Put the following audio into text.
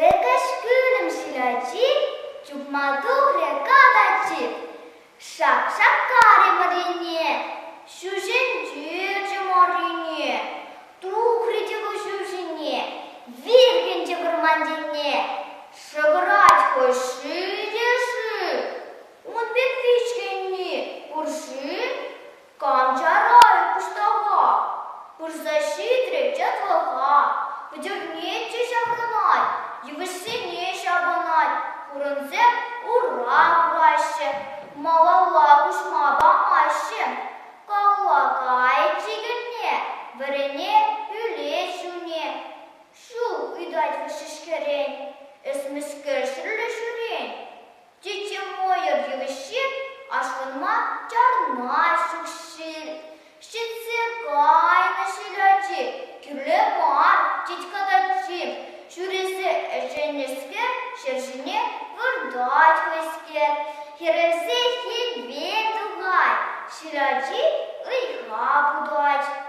Векаш кылым шилачи, чупмаду рекадачи. Шак-шак кари марине, шужен джирджи марине, тухритиву шужине, виргенче бурмандине, шаграть хоши-деши, он беквичкенни, урши, камчарай пуштага, пурзащитрик чатвага, вдюрнече шабранать, ювышине шабанать, урынзе ура ваще, малала кушмаба аще, каллакай чигенне, варене юлешуне, шу уйдать вышишкерен, эсмискершірлі шурен, чече мойыр ювыши, ашкынма чарнай шукшил, шитсе кайна шилячи, кюрле мар чичкадачи, шуресе эшенеске, шершине вырдать көскер, хересе хин вен дугай, шилячи ыйха будать.